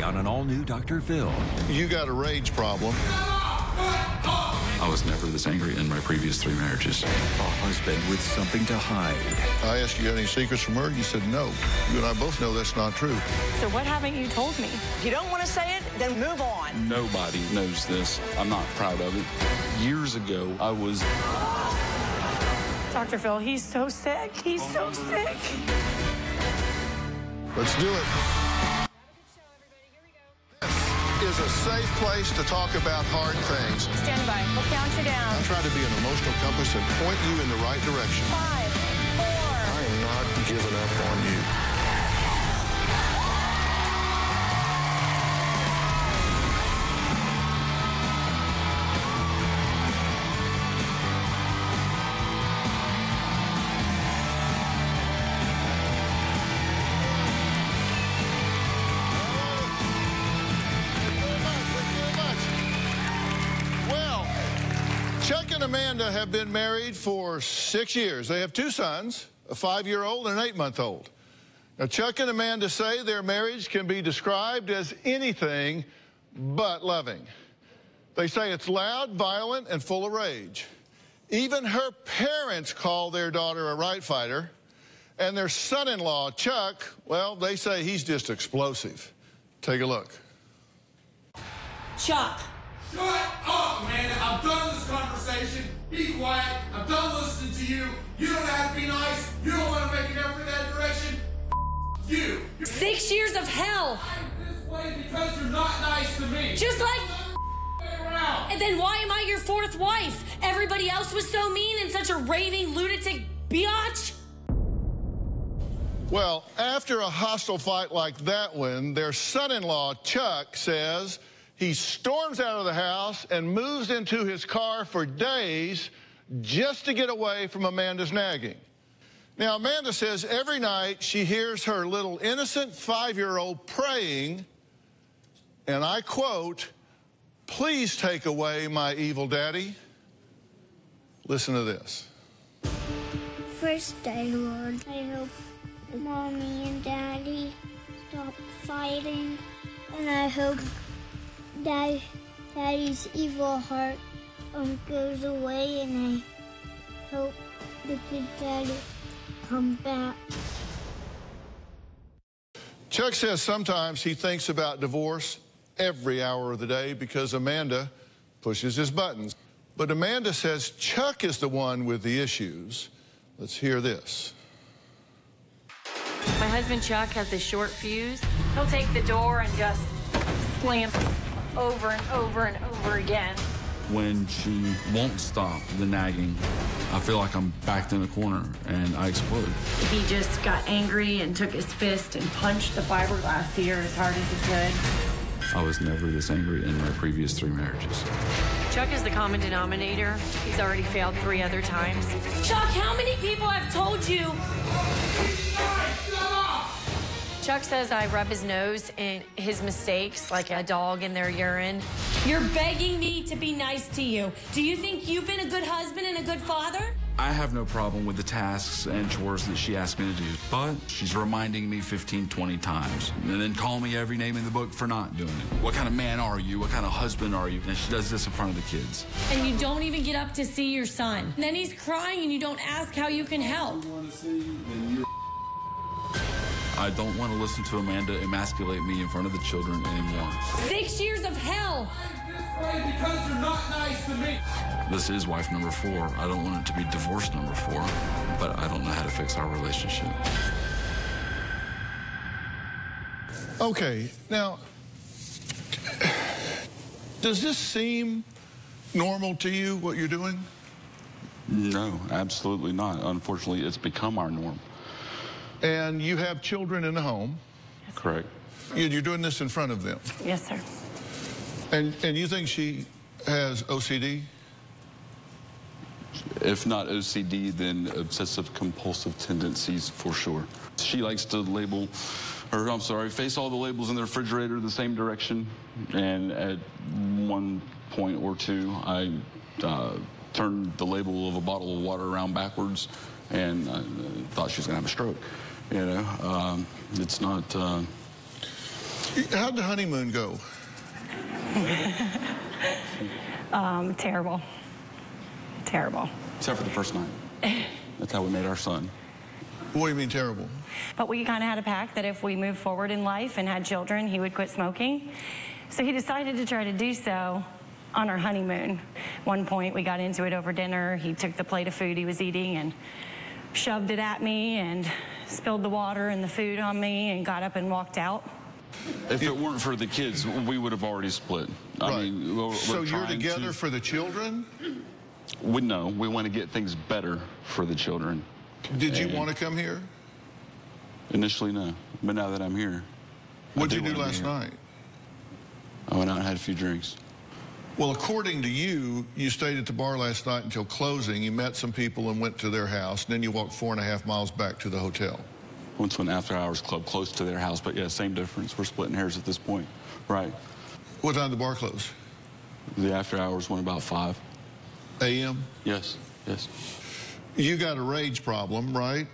on an all-new Dr. Phil. You got a rage problem. I was never this angry in my previous 3 marriages. A husband with something to hide. I asked you any secrets from her. You said no. You and I both know that's not true. So what haven't you told me? If you don't want to say it, then move on. Nobody knows this. I'm not proud of it. Years ago, I was... Dr. Phil, he's so sick. He's so sick. Let's do it. This is a safe place to talk about hard things. Stand by. We'll count you down. I try to be an emotional compass and point you in the right direction. 5, 4. I am not giving up on you. Chuck and Amanda have been married for 6 years. They have 2 sons, a 5-year-old and an 8-month-old. Now, Chuck and Amanda say their marriage can be described as anything but loving. They say it's loud, violent, and full of rage. Even her parents call their daughter a right fighter. And their son-in-law, Chuck, well, they say he's just explosive. Take a look. Chuck. Shut up, Amanda. I'm done with this conversation. Be quiet. I'm done listening to you. You don't have to be nice. You don't want to make an effort in that direction. You. 6 years of hell. I'm this way because you're not nice to me. Just like... Around. And then why am I your 4th wife? Everybody else was so mean and such a raving lunatic biatch. Well, after a hostile fight like that one, their son-in-law, Chuck, says he storms out of the house and moves into his car for days just to get away from Amanda's nagging. Now, Amanda says every night she hears her little innocent 5-year-old praying, and I quote, "Please take away my evil daddy." Listen to this. First day, Lord, I hope Mommy and Daddy stop fighting, and I hope Daddy's evil heart goes away, and I hope the good Daddy come back. Chuck says sometimes he thinks about divorce every hour of the day because Amanda pushes his buttons. But Amanda says Chuck is the one with the issues. Let's hear this. My husband Chuck has a short fuse. He'll take the door and just slam over and over and over again. When she won't stop the nagging, I feel like I'm backed in a corner and I explode. He just got angry and took his fist and punched the fiberglass here as hard as he could. I was never this angry in my previous 3 marriages. Chuck is the common denominator. He's already failed 3 other times. Chuck, how many people have told you? Chuck says I rub his nose in his mistakes like a dog in their urine. You're begging me to be nice to you. Do you think you've been a good husband and a good father? I have no problem with the tasks and chores that she asked me to do, but she's reminding me 15, 20 times, and then calling me every name in the book for not doing it. What kind of man are you? What kind of husband are you? And she does this in front of the kids. And you don't even get up to see your son. And then he's crying and you don't ask how you can help. I don't want to listen to Amanda emasculate me in front of the children anymore. 6 years of hell. I'm this way because you're not nice to me. This is wife number 4. I don't want it to be divorce number 4, but I don't know how to fix our relationship. Okay, now, does this seem normal to you, what you're doing? No, absolutely not. Unfortunately, it's become our norm. And you have children in the home. Correct. You're doing this in front of them. Yes, sir. And you think she has OCD? If not OCD, then obsessive compulsive tendencies for sure. She likes to face all the labels in the refrigerator the same direction. And at one point or two, I turned the label of a bottle of water around backwards, and I thought she was gonna have a stroke. You know, it's not How'd the honeymoon go? Terrible. Terrible. Except for the first night. That's how we made our son. What do you mean terrible? But we kind of had a pact that if we moved forward in life and had children, he would quit smoking. So he decided to try to do so on our honeymoon. One point we got into it over dinner. He took the plate of food he was eating and shoved it at me and spilled the water and the food on me and got up and walked out. If it weren't for the kids, we would have already split. Right. I mean, we're so you're trying together for the children? We want to get things better for the children. Did you want to come here? Initially, no. But now that I'm here. What'd you do last night? I went out and had a few drinks. Well, according to you, you stayed at the bar last night until closing. You met some people and went to their house. And then you walked 4.5 miles back to the hotel. Went to an after-hours club close to their house. But, yeah, same difference. We're splitting hairs at this point. Right. What time did the bar close? The after-hours went about 5 a.m.? Yes. Yes. You got a rage problem, right?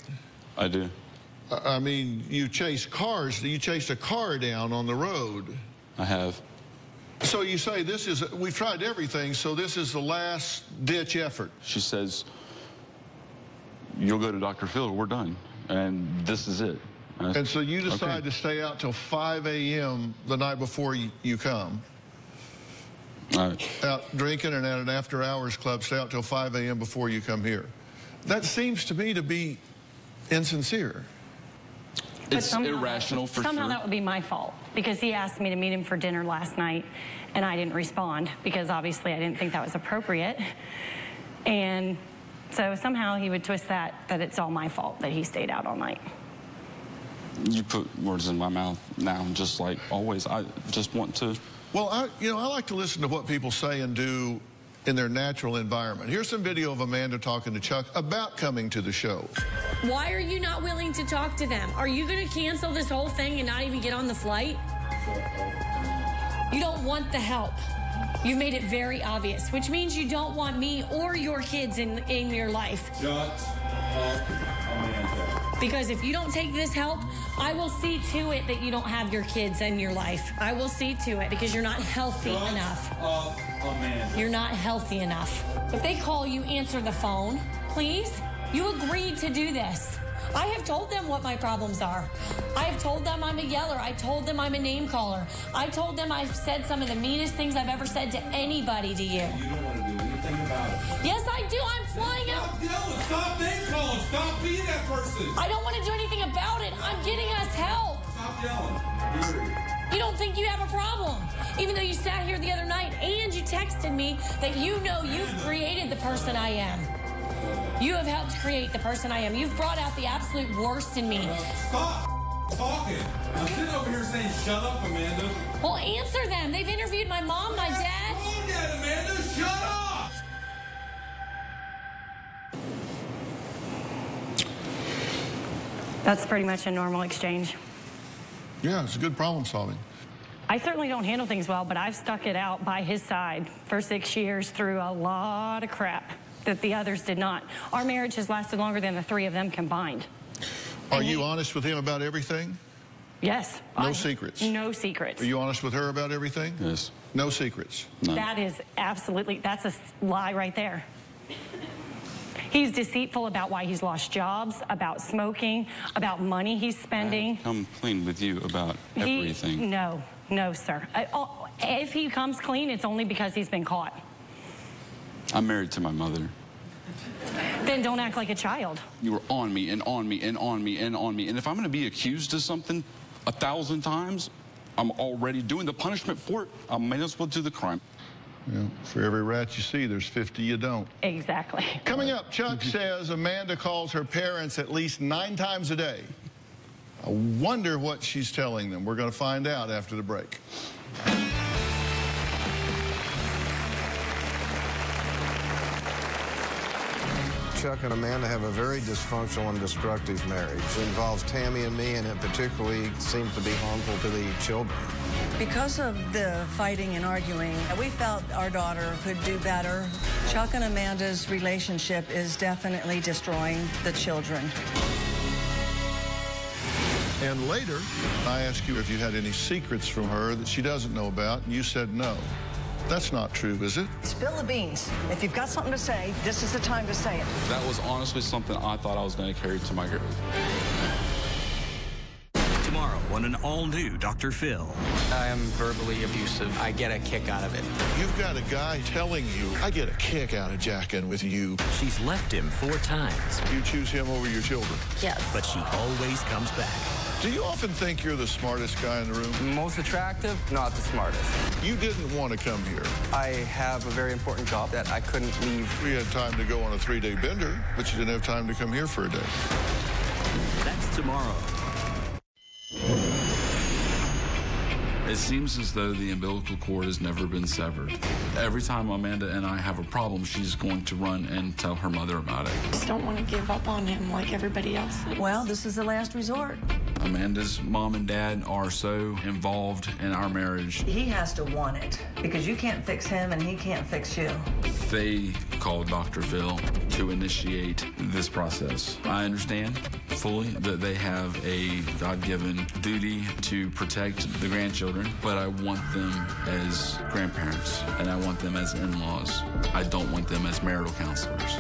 I do. I mean, you chase cars. You chased a car down on the road. I have. So you say we've tried everything, so this is the last ditch effort. She says, you'll go to Dr. Phil, we're done. And this is it. And so you decide to stay out till 5 a.m. the night before you come. All right. Out drinking and at an after-hours club, stay out till 5 a.m. before you come here. That seems to me to be insincere. It's irrational for sure. Somehow that would be my fault because he asked me to meet him for dinner last night and I didn't respond because obviously I didn't think that was appropriate. And so somehow he would twist that it's all my fault that he stayed out all night. You put words in my mouth now, just like always. I just want to... Well, I like to listen to what people say and do in their natural environment. Here's some video of Amanda talking to Chuck about coming to the show. Why are you not willing to talk to them? Are you going to cancel this whole thing and not even get on the flight? You don't want the help. You made it very obvious, which means you don't want me or your kids in your life. Shut up, Amanda. Because if you don't take this help, I will see to it that you don't have your kids in your life. I will see to it because you're not healthy enough. Shut up, Amanda. You're not healthy enough. If they call you, answer the phone, please. You agreed to do this. I have told them what my problems are. I have told them I'm a yeller. I told them I'm a name caller. I told them I've said some of the meanest things I've ever said to anybody to you. You don't want to do anything about it. Yes, I do. I'm flying out. Stop yelling. Stop name calling. Stop being that person. I don't want to do anything about it. I'm getting us help. Stop yelling. You don't think you have a problem, even though you sat here the other night and you texted me that you know you've created the person I am. You have helped create the person I am. You've brought out the absolute worst in me. Stop talking. I'm sitting over here saying, shut up, Amanda. Well, answer them. They've interviewed my mom, my dad. Phone yet, Amanda. Shut up. That's pretty much a normal exchange. Yeah, it's good problem solving. I certainly don't handle things well, but I've stuck it out by his side for 6 years through a lot of crap that the others did not. Our marriage has lasted longer than the 3 of them combined. Are you honest with him about everything? Yes. No secrets? No secrets. Are you honest with her about everything? Yes. No secrets? No. That is absolutely, that's a lie right there. He's deceitful about why he's lost jobs, about smoking, about money he's spending. Come clean with you about everything. No, sir. If he comes clean, it's only because he's been caught. I'm married to my mother. Then don't act like a child. You were on me and on me and on me and on me. And if I'm going to be accused of something 1,000 times, I'm already doing the punishment for it. I may as well do the crime. Yeah, for every rat you see, there's 50 you don't. Exactly. Coming up, Chuck says Amanda calls her parents at least 9 times a day. I wonder what she's telling them. We're going to find out after the break. Chuck and Amanda have a very dysfunctional and destructive marriage. It involves Tammy and me, and it particularly seems to be harmful to the children. Because of the fighting and arguing, we felt our daughter could do better. Chuck and Amanda's relationship is definitely destroying the children. And later, I asked you if you had any secrets from her that she doesn't know about, and you said no. That's not true, is it? Spill the beans. If you've got something to say, this is the time to say it. That was honestly something I thought I was going to carry to my grave. Tomorrow on an all-new Dr. Phil. I am verbally abusive. I get a kick out of it. You've got a guy telling you, I get a kick out of jacking with you. She's left him 4 times. You choose him over your children. Yes. But she always comes back. Do you often think you're the smartest guy in the room? Most attractive, not the smartest. You didn't want to come here. I have a very important job that I couldn't leave. We had time to go on a 3-day bender, but you didn't have time to come here for a day. That's tomorrow. It seems as though the umbilical cord has never been severed. Every time Amanda and I have a problem, she's going to run and tell her mother about it. I just don't want to give up on him like everybody else is. Well, this is the last resort. Amanda's mom and dad are so involved in our marriage. He has to want it, because you can't fix him and he can't fix you. They called Dr. Phil to initiate this process. I understand fully that they have a God-given duty to protect the grandchildren, but I want them as grandparents, and I want them as in-laws. I don't want them as marital counselors.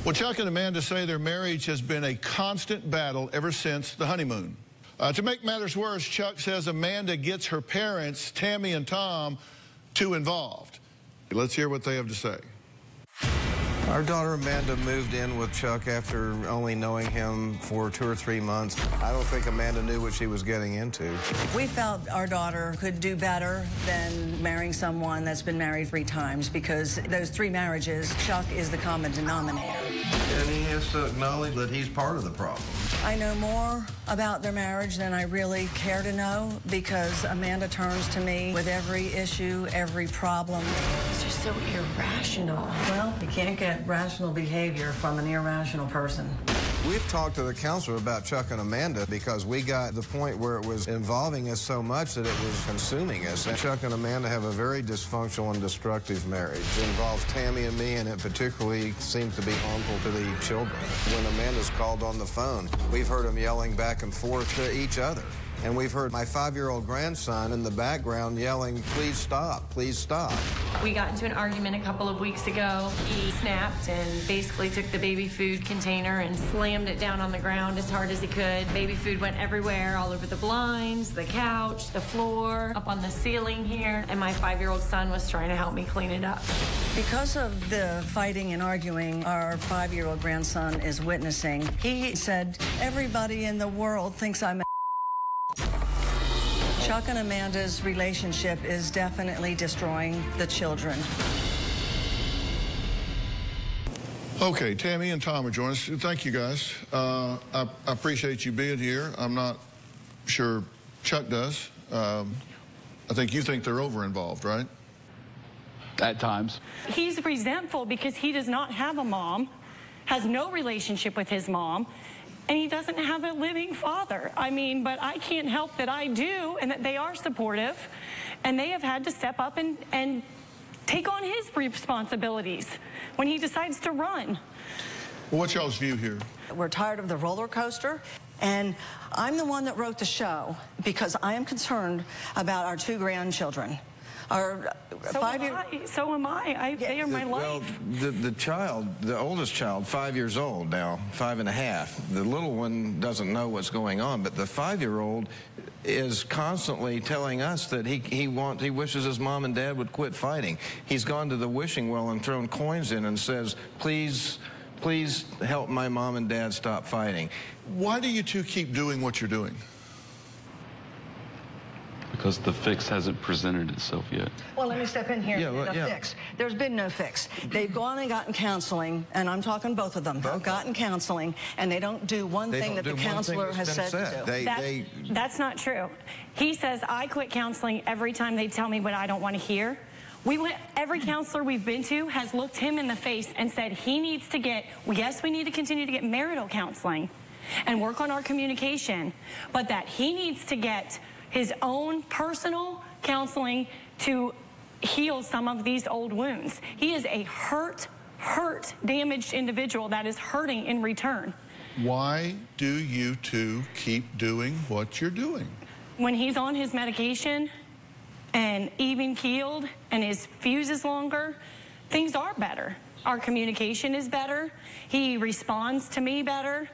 Well, Chuck and Amanda say their marriage has been a constant battle ever since the honeymoon. To make matters worse, Chuck says Amanda gets her parents, Tammy and Tom, too involved. Let's hear what they have to say. Our daughter Amanda moved in with Chuck after only knowing him for 2 or 3 months. I don't think Amanda knew what she was getting into. We felt our daughter could do better than marrying someone that's been married 3 times, because those 3 marriages, Chuck is the common denominator. And he has to acknowledge that he's part of the problem. I know more about their marriage than I really care to know, because Amanda turns to me with every issue, every problem. It's just so irrational. Well, you can't get rational behavior from an irrational person. We've talked to the counselor about Chuck and Amanda because we got the point where it was involving us so much that it was consuming us. And Chuck and Amanda have a very dysfunctional and destructive marriage. It involves Tammy and me, and it particularly seems to be harmful to the children. When Amanda's called on the phone, we've heard them yelling back and forth to each other. And we've heard my 5-year-old grandson in the background yelling, "Please stop, please stop." We got into an argument a couple of weeks ago. He snapped and basically took the baby food container and slammed it down on the ground as hard as he could. Baby food went everywhere, all over the blinds, the couch, the floor, up on the ceiling here. And my 5-year-old son was trying to help me clean it up. Because of the fighting and arguing our 5-year-old grandson is witnessing, he said, "Everybody in the world thinks I'm a..." Chuck and Amanda's relationship is definitely destroying the children. Okay, Tammy and Tom are joining us. Thank you, guys. I appreciate you being here. I'm not sure Chuck does. I think you think they're over-involved, right? At times. He's resentful because he does not have a mom, has no relationship with his mom, and he doesn't have a living father. I mean, but I can't help that I do, and that they are supportive, and they have had to step up and take on his responsibilities when he decides to run. Well, what's y'all's view here? We're tired of the roller coaster, and I'm the one that wrote the show because I am concerned about our 2 grandchildren. Our so 5-year... So am I. They are my life. Well, the child, the oldest child, 5 years old now, 5.5. The little one doesn't know what's going on, but the 5-year-old is constantly telling us that he wishes his mom and dad would quit fighting. He's gone to the wishing well and thrown coins in and says, please help my mom and dad stop fighting. Why do you 2 keep doing what you're doing? Because the fix hasn't presented itself yet. Well, let me step in here. Fix. There's been no fix. They've gone and gotten counseling, and I'm talking both of them. They've gotten counseling, and they don't do one thing that the counselor has said to do. That's not true. He says, I quit counseling every time they tell me what I don't want to hear. Every counselor we've been to has looked him in the face and said he needs to get, yes, we need to continue to get marital counseling and work on our communication, but that he needs to get his own personal counseling to heal some of these old wounds. He is a hurt, damaged individual that is hurting in return. Why do you two keep doing what you're doing? When he's on his medication and even keeled and his fuse is longer, things are better. Our communication is better. He responds to me better.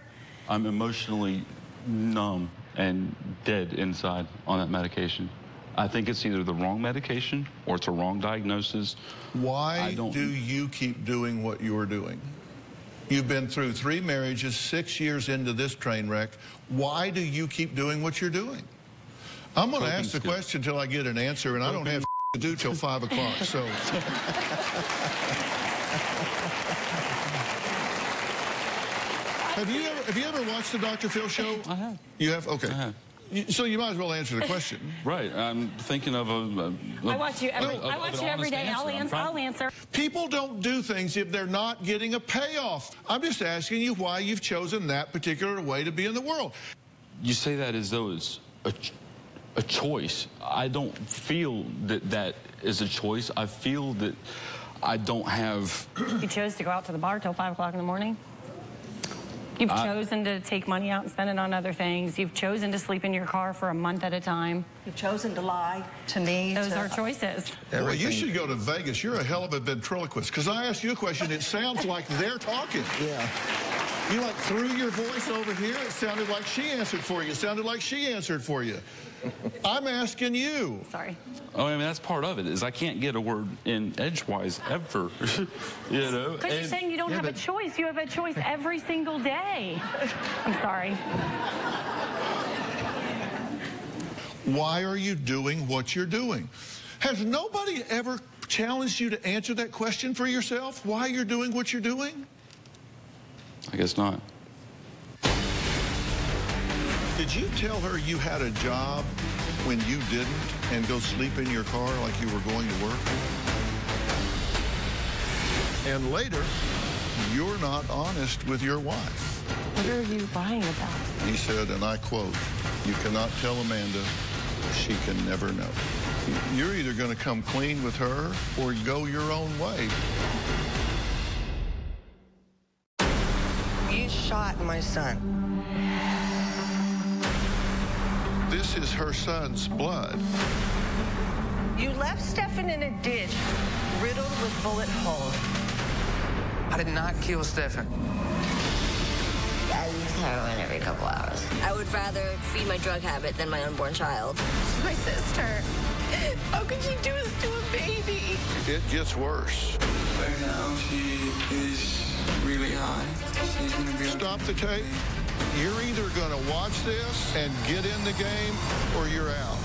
I'm emotionally numb and dead inside on that medication. I think it's either the wrong medication or it's a wrong diagnosis. Why do you keep doing what you're doing? You've been through 3 marriages, 6 years into this train wreck. Why do you keep doing what you're doing? I'm going to ask the question until I get an answer, and I don't have to do till 5 o'clock, so. Have you ever watched the Dr. Phil show? I have. You have? Okay. I have. So you might as well answer the question. Right. I'm thinking of I watch you every day. I'll answer. People don't do things if they're not getting a payoff. I'm just asking you why you've chosen that particular way to be in the world. You say that as though it's a choice. I don't feel that that is a choice. I feel that I don't have... You chose to go out to the bar till 5 o'clock in the morning? You've chosen to take money out and spend it on other things. You've chosen to sleep in your car for a month at a time. You've chosen to lie to me. Those are choices. Well, you should go to Vegas. You're a hell of a ventriloquist. Because I asked you a question, it sounds like they're talking. Yeah. You like threw your voice over here. It sounded like she answered for you. It sounded like she answered for you. I'm asking you. Sorry. Oh, I mean, that's part of it, is I can't get a word in edgewise ever, you know? Because you're saying you don't have a choice. You have a choice every single day. I'm sorry. Why are you doing what you're doing? Has nobody ever challenged you to answer that question for yourself? Why you're doing what you're doing? I guess not. Did you tell her you had a job when you didn't and go sleep in your car like you were going to work? And later, you're not honest with your wife. What are you lying about? He said, and I quote, "You cannot tell Amanda, she can never know." You're either going to come clean with her or go your own way. You shot my son. This is her son's blood. You left Stefan in a ditch, riddled with bullet holes. I did not kill Stefan. I use heroin every couple hours. I would rather feed my drug habit than my unborn child. My sister. How could you do this to a baby? It gets worse. Right now, she is really high. She's going to be... Stop the tape. You're either going to watch this and get in the game or you're out.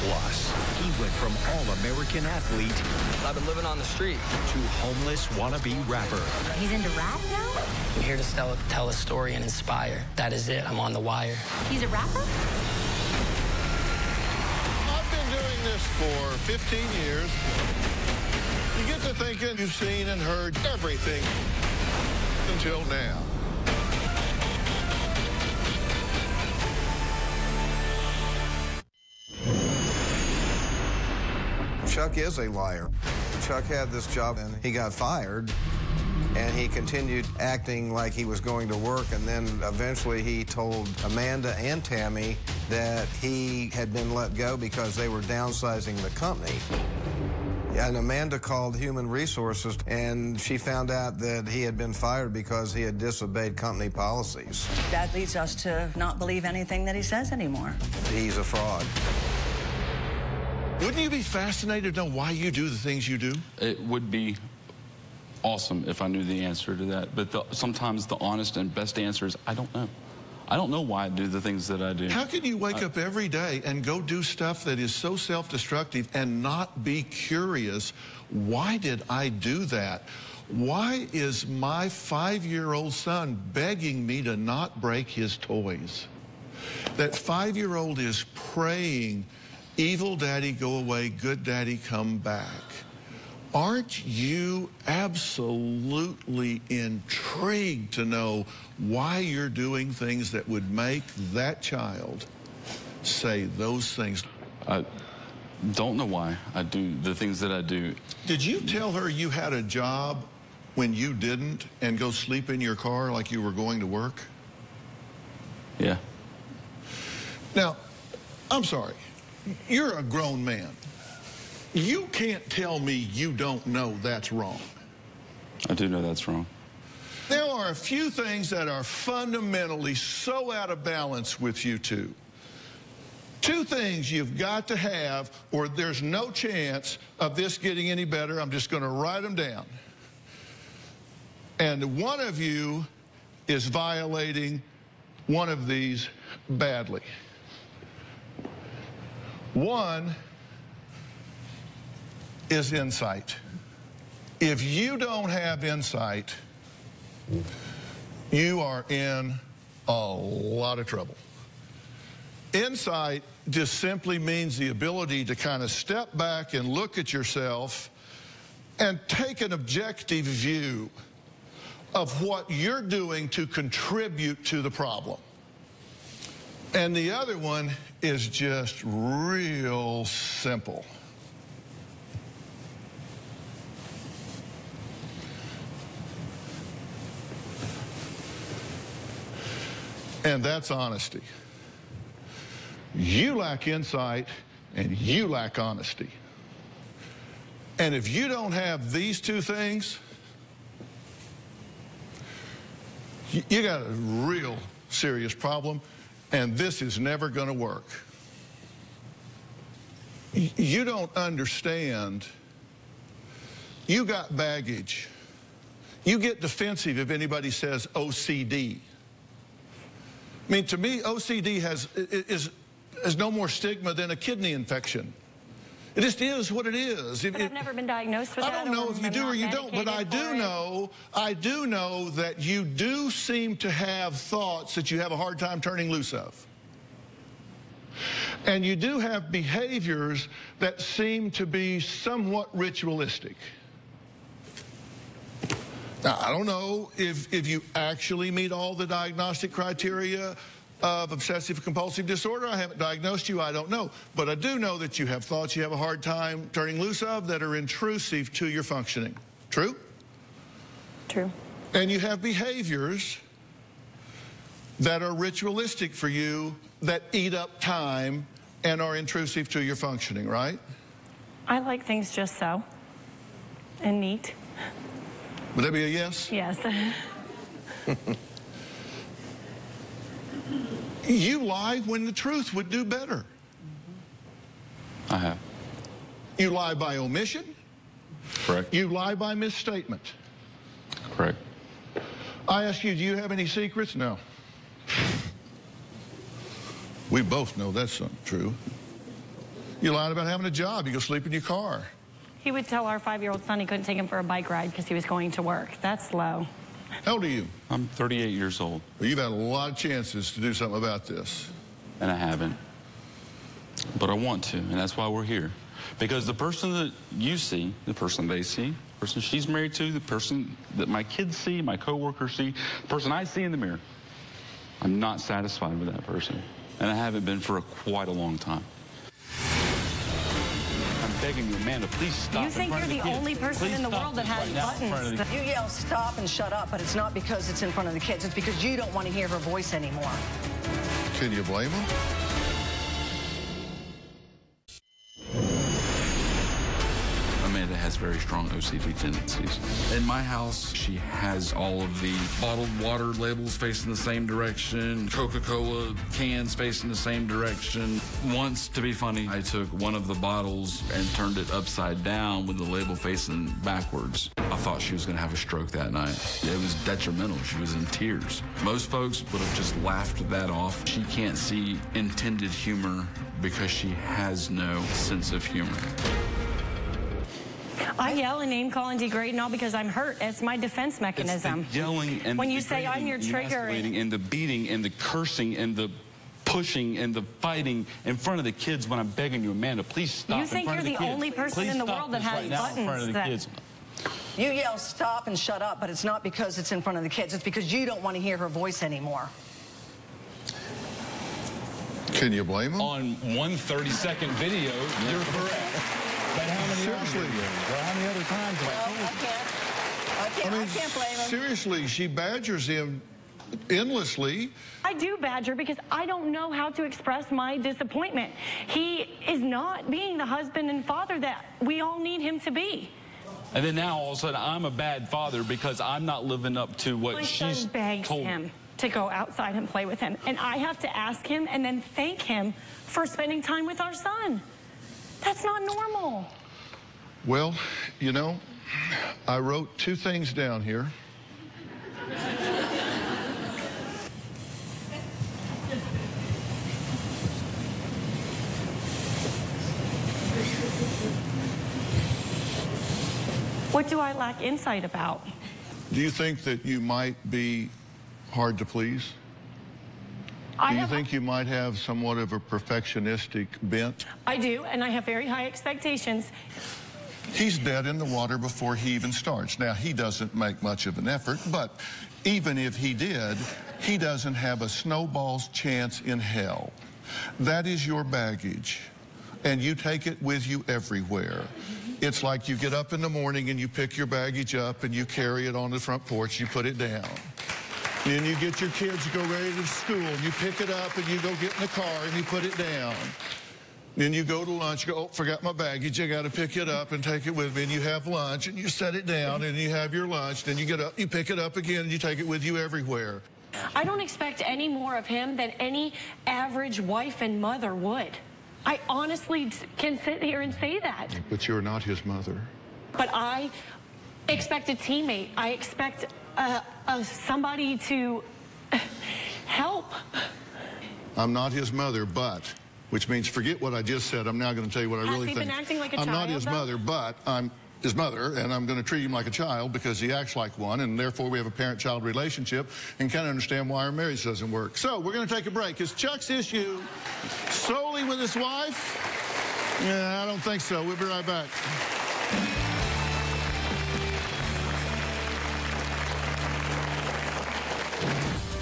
Plus, he went from All-American athlete I've been living on the street to homeless wannabe rapper. He's into rap now? I'm here to tell a story and inspire. That is it. I'm on the wire. He's a rapper? I've been doing this for 15 years. You get to thinking you've seen and heard everything until now. Chuck is a liar. Chuck had this job and he got fired, and he continued acting like he was going to work, and then eventually he told Amanda and Tammy that he had been let go because they were downsizing the company. And Amanda called Human Resources, and she found out that he had been fired because he had disobeyed company policies. That leads us to not believe anything that he says anymore. He's a fraud. Wouldn't you be fascinated to know why you do the things you do? It would be awesome if I knew the answer to that. But sometimes the honest and best answer is, I don't know. I don't know why I do the things that I do. How can you wake up every day and go do stuff that is so self-destructive and not be curious, why did I do that? Why is my 5-year-old son begging me to not break his toys? That 5-year-old is praying, evil daddy, go away, good daddy, come back. Aren't you absolutely intrigued to know why you're doing things that would make that child say those things? I don't know why I do the things that I do. Did you tell her you had a job when you didn't and go sleep in your car like you were going to work? Yeah. Now, I'm sorry. You're a grown man. You can't tell me you don't know that's wrong. I do know that's wrong. There are a few things that are fundamentally so out of balance with you two. Two things you've got to have, or there's no chance of this getting any better. I'm just going to write them down. And one of you is violating one of these badly. One is insight. If you don't have insight, you are in a lot of trouble. Insight just simply means the ability to kind of step back and look at yourself and take an objective view of what you're doing to contribute to the problem. And the other one is just real simple. And that's honesty. You lack insight and you lack honesty. And if you don't have these two things, you got a real serious problem, and this is never going to work. You don't understand. You got baggage. You get defensive if anybody says OCD. I mean, to me, OCD has no more stigma than a kidney infection. It just is what it is. But I've never been diagnosed with that. I don't know if you do or you don't, but I do know that you do seem to have thoughts that you have a hard time turning loose of. And you do have behaviors that seem to be somewhat ritualistic. Now, I don't know if you actually meet all the diagnostic criteria of obsessive-compulsive disorder. I haven't diagnosed you. I don't know. But I do know that you have thoughts you have a hard time turning loose of that are intrusive to your functioning. True? True. And you have behaviors that are ritualistic for you that eat up time and are intrusive to your functioning, right? I like things just so. And neat. Would that be a yes? Yes. You lie when the truth would do better. I have. You lie by omission. Correct. You lie by misstatement. Correct. I ask you, do you have any secrets? No. We both know that's not true. You lied about having a job. You go sleep in your car. He would tell our 5-year-old son he couldn't take him for a bike ride because he was going to work. That's low. How old are you? I'm 38 years old. Well, you've had a lot of chances to do something about this. And I haven't. But I want to, and that's why we're here. Because the person that you see, the person they see, the person she's married to, the person that my kids see, my coworkers see, the person I see in the mirror, I'm not satisfied with that person. And I haven't been for quite a long time. I'm begging you, Amanda, please stop. You think you're the only person in the world that has buttons? You yell stop and shut up, but it's not because it's in front of the kids. It's because you don't want to hear her voice anymore. Can you blame them? Amanda has very strong OCD tendencies. In my house, she has all of the bottled water labels facing the same direction, Coca-Cola cans facing the same direction. Once, to be funny, I took one of the bottles and turned it upside down with the label facing backwards. I thought she was going to have a stroke that night. It was detrimental. She was in tears. Most folks would have just laughed that off. She can't see intended humor because she has no sense of humor. I yell and name call and degrade and all because I'm hurt. It's my defense mechanism. It's the yelling and when you say I'm your trigger, and the beating and the cursing and the pushing and the fighting in front of the kids when I'm begging you, Amanda, please stop. You think you're the only person in the world that has buttons? In front of the kids. You yell stop and shut up, but it's not because it's in front of the kids. It's because you don't want to hear her voice anymore. Can you blame them? On one 30-second video, you're correct. But how many Seriously? How many other times? Well, I I can't blame him. Seriously, she badgers him endlessly. I do badger because I don't know how to express my disappointment. He is not being the husband and father that we all need him to be. And then now all of a sudden I'm a bad father because I'm not living up to what she's son begs told him to go outside and play with him. And I have to ask him and then thank him for spending time with our son. That's not normal. Well, you know, I wrote 2 things down here. What do I lack insight about? Do you think that you might be hard to please? Do you think you might have somewhat of a perfectionistic bent? I do, and I have very high expectations. He's dead in the water before he even starts. Now, he doesn't make much of an effort, but even if he did, he doesn't have a snowball's chance in hell. That is your baggage, and you take it with you everywhere. It's like you get up in the morning and you pick your baggage up and you carry it on the front porch, you put it down. Then you get your kids to go ready to school, and you pick it up and you go get in the car and you put it down. Then you go to lunch, you go, oh, forgot my baggage, I got to pick it up and take it with me, and you have lunch and you set it down and you have your lunch, then you get up, you pick it up again and you take it with you everywhere. I don't expect any more of him than any average wife and mother would. I honestly can sit here and say that. But you're not his mother. But I expect a teammate. I expect somebody to help. I'm not his mother, but, which means forget what I just said. I'm now going to tell you what I really think. Has he been acting like a child, I'm not his mother, but I'm his mother, and I'm going to treat him like a child because he acts like one, and therefore we have a parent-child relationship and can't understand why our marriage doesn't work. So we're going to take a break. Is Chuck's issue solely with his wife? Yeah, I don't think so. We'll be right back.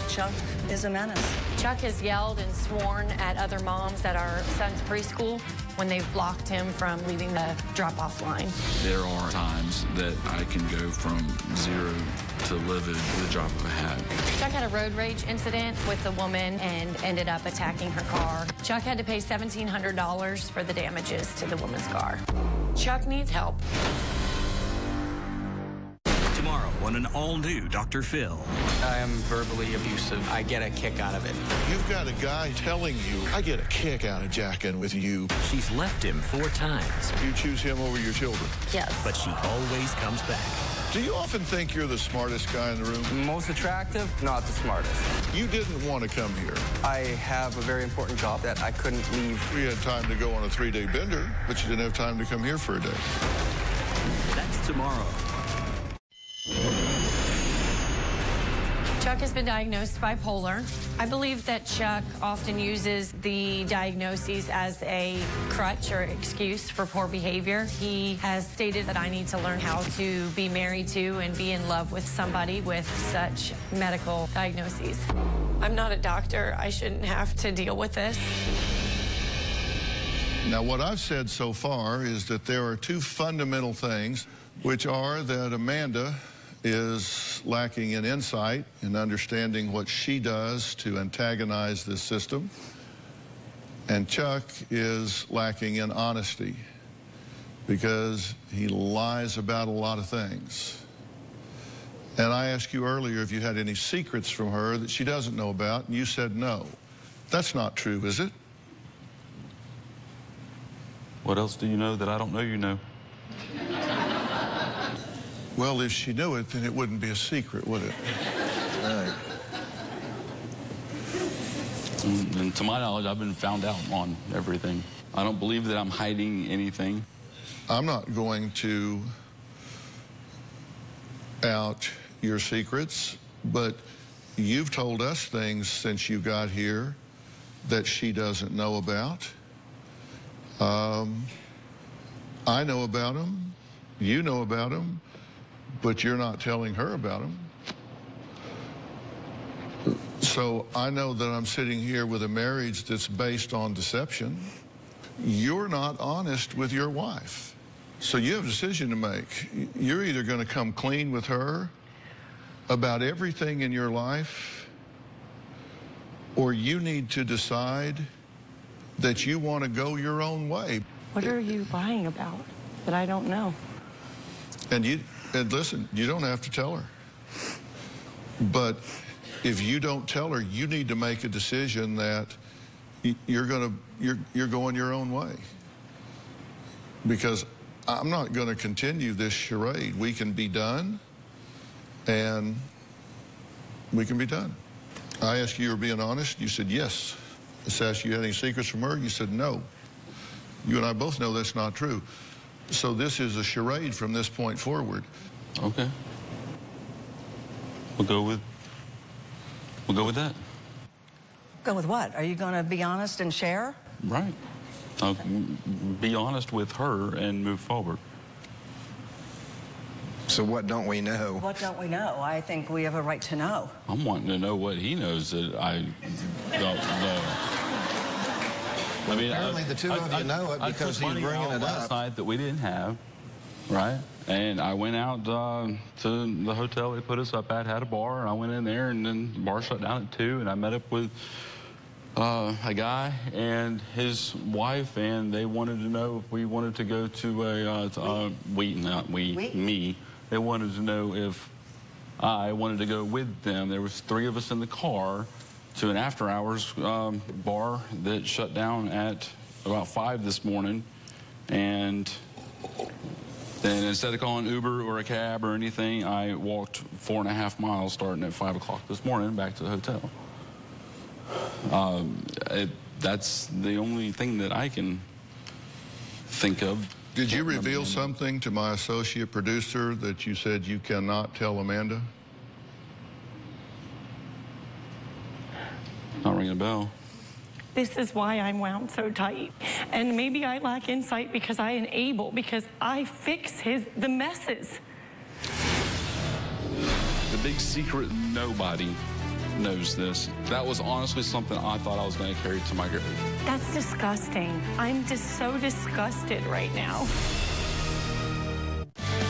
Chuck is a menace. Chuck has yelled and sworn at other moms at our son's preschool when they've blocked him from leaving the drop-off line. There are times that I can go from 0 to livid with a drop of a hat. Chuck had a road rage incident with a woman and ended up attacking her car. Chuck had to pay $1,700 for the damages to the woman's car. Chuck needs help. Tomorrow on an all-new Dr. Phil. I am verbally abusive. I get a kick out of it. You've got a guy telling you, I get a kick out of jacking with you. She's left him 4 times. You choose him over your children. Yes. But she always comes back. Do you often think you're the smartest guy in the room? Most attractive, not the smartest. You didn't want to come here. I have a very important job that I couldn't leave. We had time to go on a 3-day bender, but you didn't have time to come here for a day. That's tomorrow. Chuck has been diagnosed bipolar. I believe that Chuck often uses the diagnoses as a crutch or excuse for poor behavior. He has stated that I need to learn how to be married to and be in love with somebody with such medical diagnoses. I'm not a doctor. I shouldn't have to deal with this. Now, what I've said so far is that there are 2 fundamental things, which are that Amanda is lacking in insight and understanding what she does to antagonize this system, and Chuck is lacking in honesty because he lies about a lot of things. And I asked you earlier if you had any secrets from her that she doesn't know about, and you said no. That's not true, is it? What else do you know that I don't know you know? Well, if she knew it, then it wouldn't be a secret, would it? Right. And to my knowledge, I've been found out on everything. I don't believe that I'm hiding anything. I'm not going to out your secrets, but you've told us things since you got here that she doesn't know about. I know about them. You know about them. But you're not telling her about them. So I know that I'm sitting here with a marriage that's based on deception. You're not honest with your wife. So you have a decision to make. You're either going to come clean with her about everything in your life, or you need to decide that you want to go your own way. What are you lying about that I don't know? And listen, you don't have to tell her. But if you don't tell her, you need to make a decision that you're going your own way. Because I'm not going to continue this charade. We can be done, and we can be done. I asked you, you were being honest. You said yes. I asked you, had any secrets from her? You said no. You and I both know that's not true. So this is a charade from this point forward. Okay. We'll go with that. Go with what? Are you going to be honest and share? Right. I'll be honest with her and move forward. So what don't we know? What don't we know? I think we have a right to know. I'm wanting to know what he knows that I don't know. I mean, apparently the two of you know it because he's bringing it up. Last night that we didn't have, right? And I went out to the hotel they put us up at, had a bar, and I went in there, and then the bar shut down at 2, and I met up with a guy and his wife, and they wanted to know if we wanted to go to me. They wanted to know if I wanted to go with them. There was 3 of us in the car to an after-hours bar that shut down at about 5 this morning, and then instead of calling Uber or a cab or anything, I walked 4.5 miles starting at 5 o'clock this morning back to the hotel. That's the only thing that I can think of. Did you reveal something to my associate producer that you said you cannot tell Amanda? Not ringing a bell. This is why I'm wound so tight. And maybe I lack insight because I enable, because I fix the messes. The big secret, nobody knows this. That was honestly something I thought I was going to carry to my grave. That's disgusting. I'm just so disgusted right now.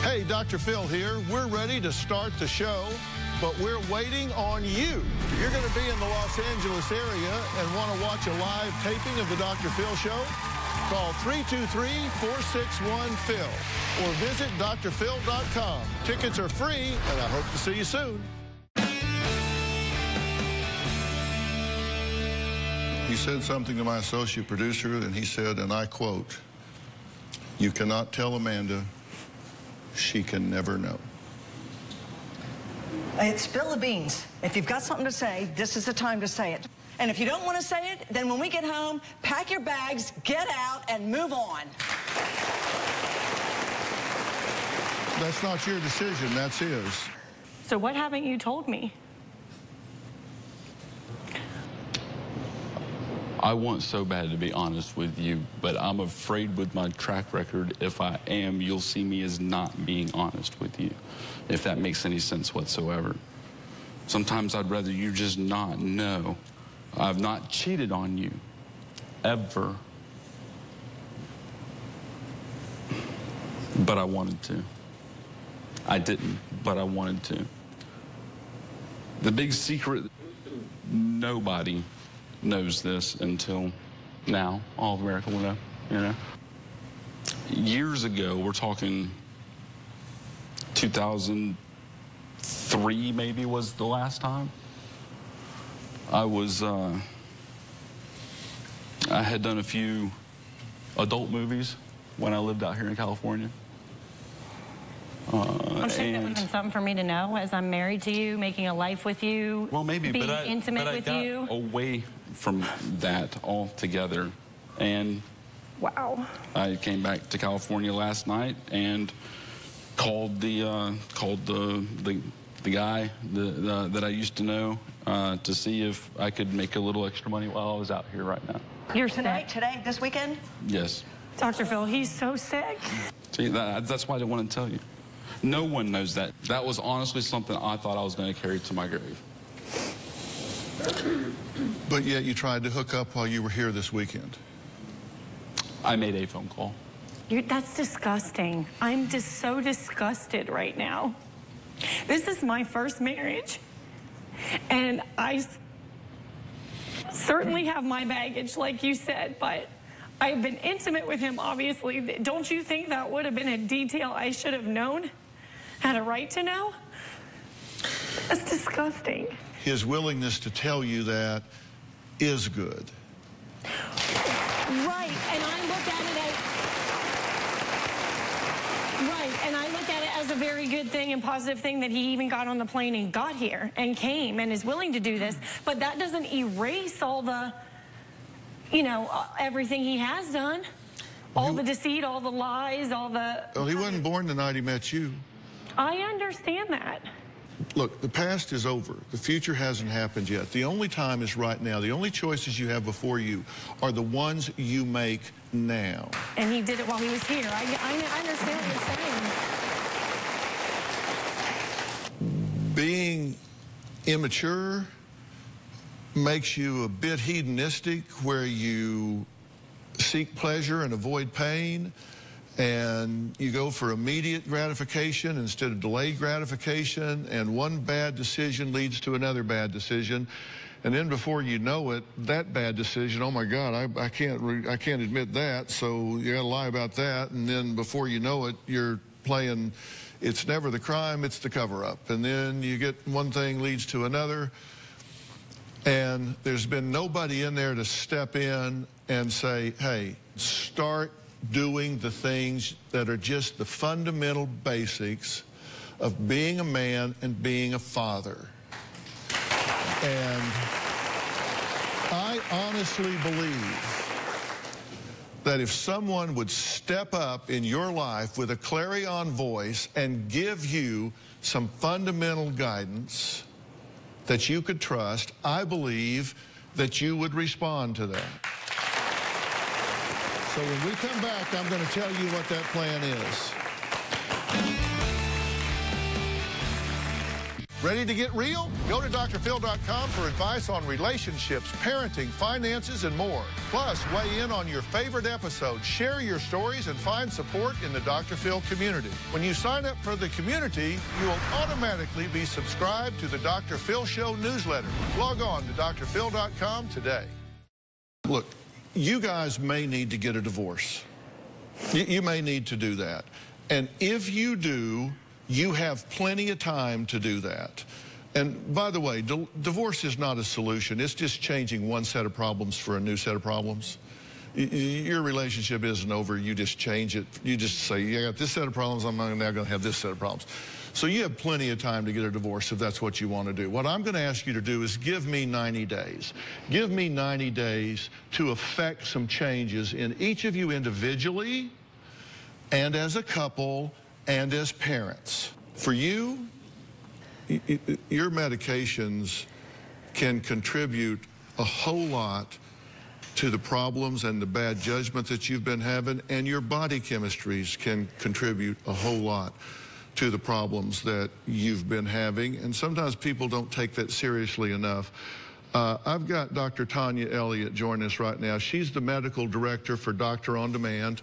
Hey, Dr. Phil here. We're ready to start the show, but we're waiting on you. If you're going to be in the Los Angeles area and want to watch a live taping of the Dr. Phil show, call 323-461-PHIL or visit drphil.com. Tickets are free, and I hope to see you soon. He said something to my associate producer, and he said, and I quote, "You cannot tell Amanda. She can never know." It's spill the beans. If you've got something to say, this is the time to say it. And if you don't want to say it, then when we get home, pack your bags, get out, and move on. That's not your decision, that's his. So what haven't you told me? I want so bad to be honest with you, but I'm afraid with my track record, if I am, you'll see me as not being honest with you, if that makes any sense whatsoever. Sometimes I'd rather you just not know. I've not cheated on you, ever. But I wanted to. I didn't, but I wanted to. The big secret, nobody knows this until now. All of America will know, you know. Years ago, we're talking 2003 maybe was the last time. I had done a few adult movies when I lived out here in California. I'm sure that would have been something for me to know as I'm married to you, making a life with you, well, maybe, being intimate with you. I got away from that altogether, and wow. I came back to California last night and called the guy that I used to know to see if I could make a little extra money while I was out here right now. You're tonight, today, this weekend? Yes. Dr. Phil, he's so sick. See, that's why I didn't want to tell you. No one knows that. That was honestly something I thought I was going to carry to my grave. But yet you tried to hook up while you were here this weekend. I made a phone call. That's disgusting. I'm just so disgusted right now. This is my first marriage, and I certainly have my baggage, like you said, but I've been intimate with him, obviously. Don't you think that would have been a detail I should have known, had a right to know? That's disgusting. His willingness to tell you that is good. Right, and I look at it as a very good thing and positive thing that he even got on the plane and got here and came and is willing to do this. But that doesn't erase all the, you know, everything he has done. All the deceit, all the lies, all the... Well, he wasn't born the night he met you. I understand that. Look, the past is over. The future hasn't happened yet. The only time is right now. The only choices you have before you are the ones you make now. And he did it while he was here. I understand what you're saying. Being immature makes you a bit hedonistic, where you seek pleasure and avoid pain, and you go for immediate gratification instead of delayed gratification, and one bad decision leads to another bad decision, and then before you know it, that bad decision, oh my God, I can't admit that, so you gotta lie about that, and then before you know it, you're playing it's never the crime, it's the cover-up, and then you get one thing leads to another, and there's been nobody in there to step in and say, hey, start doing the things that are just the fundamental basics of being a man and being a father. And I honestly believe that if someone would step up in your life with a clarion voice and give you some fundamental guidance that you could trust, I believe that you would respond to that. So when we come back, I'm going to tell you what that plan is. Ready to get real? Go to drphil.com for advice on relationships, parenting, finances, and more. Plus, weigh in on your favorite episodes, share your stories, and find support in the Dr. Phil community. When you sign up for the community, you will automatically be subscribed to the Dr. Phil Show newsletter. Log on to drphil.com today. Look, you guys may need to get a divorce. You may need to do that. And if you do, you have plenty of time to do that. And by the way, divorce is not a solution. It's just changing one set of problems for a new set of problems. Your relationship isn't over. You just change it. You just say, yeah, I got this set of problems. I'm now going to have this set of problems. So you have plenty of time to get a divorce if that's what you want to do. What I'm going to ask you to do is give me 90 days. Give me 90 days to effect some changes in each of you individually and as a couple and as parents. For you, your medications can contribute a whole lot to the problems and the bad judgment that you've been having, and your body chemistries can contribute a whole lot to the problems that you've been having, and sometimes people don't take that seriously enough. I've got Dr. Tanya Elliott joining us right now. She's the medical director for Doctor On Demand.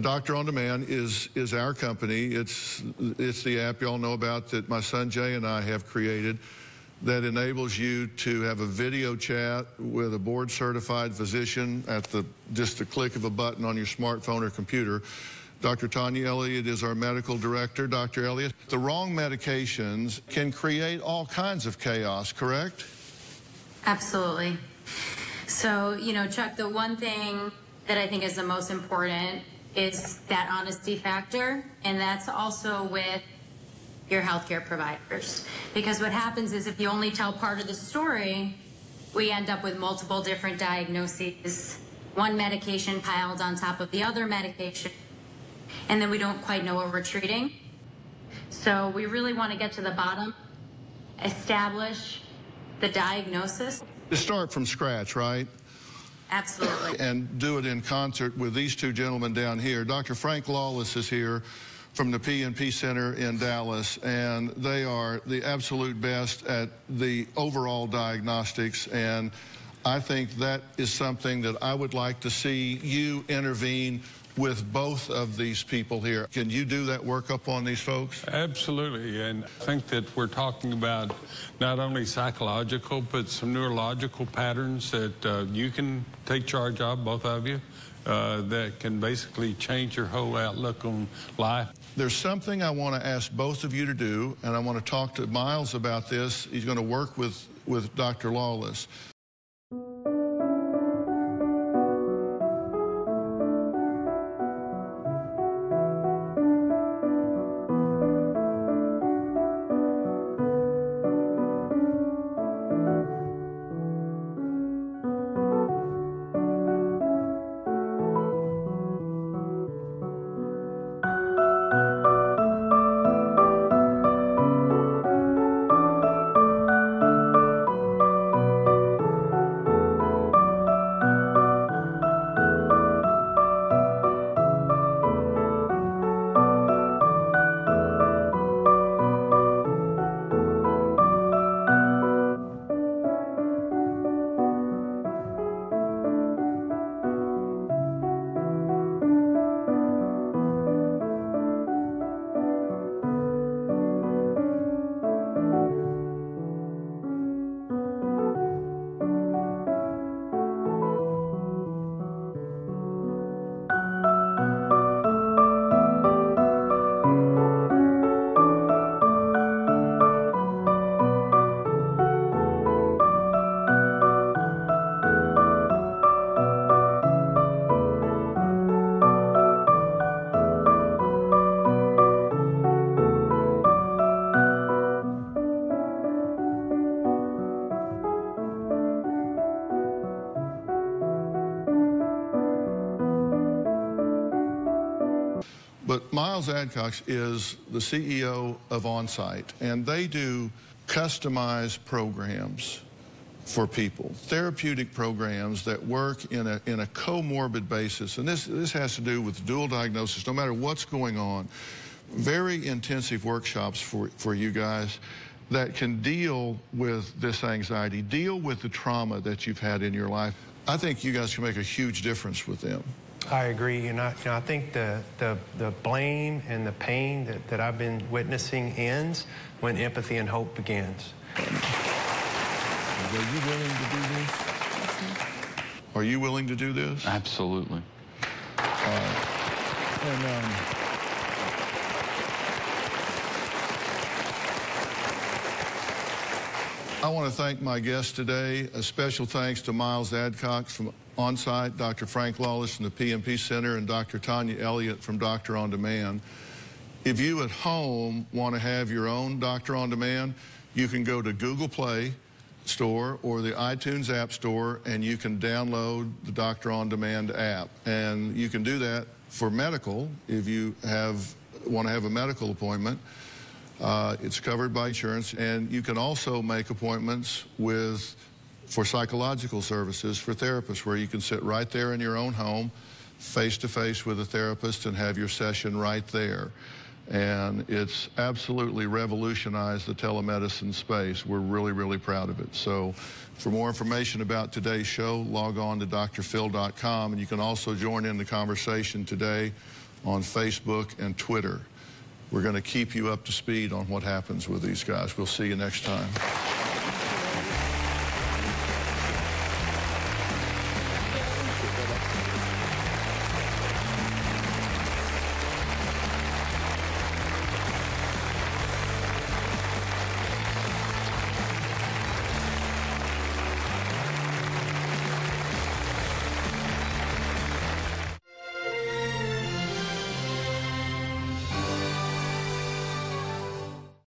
Doctor On Demand is our company. It's the app y'all know about that my son Jay and I have created that enables you to have a video chat with a board-certified physician at just the click of a button on your smartphone or computer. Dr. Tanya Elliott is our medical director. Dr. Elliott, the wrong medications can create all kinds of chaos, correct? Absolutely. So, you know, Chuck, the one thing that I think is the most important is that honesty factor, and that's also with your healthcare providers. Because what happens is if you only tell part of the story, we end up with multiple different diagnoses, one medication piled on top of the other medication, and then we don't quite know what we're treating. So we really want to get to the bottom, establish the diagnosis. To start from scratch, right? Absolutely. And do it in concert with these two gentlemen down here. Dr. Frank Lawless is here from the PNP Center in Dallas, and they are the absolute best at the overall diagnostics, and I think that is something that I would like to see you intervene with both of these people here. Can you do that workup on these folks? Absolutely, and I think that we're talking about not only psychological, but some neurological patterns that you can take charge of, both of you, that can basically change your whole outlook on life. There's something I want to ask both of you to do, and I want to talk to Miles about this. He's going to work with Dr. Lawless. But Miles Adcox is the CEO of OnSite, and they do customized programs for people, therapeutic programs that work in a comorbid basis. And this has to do with dual diagnosis, no matter what's going on. Very intensive workshops for you guys that can deal with this anxiety, deal with the trauma that you've had in your life. I think you guys can make a huge difference with them. I agree, and I think the blame and the pain that I've been witnessing ends when empathy and hope begins. Are you willing to do this? Are you willing to do this? Absolutely. I want to thank my guests today. A special thanks to Miles Adcox from OnSite, Dr. Frank Lawless from the PMP Center, and Dr. Tanya Elliott from Doctor On Demand. If you at home want to have your own Doctor On Demand, you can go to Google Play Store or the iTunes App Store, and you can download the Doctor On Demand app. And you can do that for medical if you want to have a medical appointment. It's covered by insurance, and you can also make appointments for psychological services for therapists, where you can sit right there in your own home, face-to-face with a therapist, and have your session right there. And it's absolutely revolutionized the telemedicine space. We're really, really proud of it. So for more information about today's show, log on to drphil.com, and you can also join in the conversation today on Facebook and Twitter. We're going to keep you up to speed on what happens with these guys. We'll see you next time.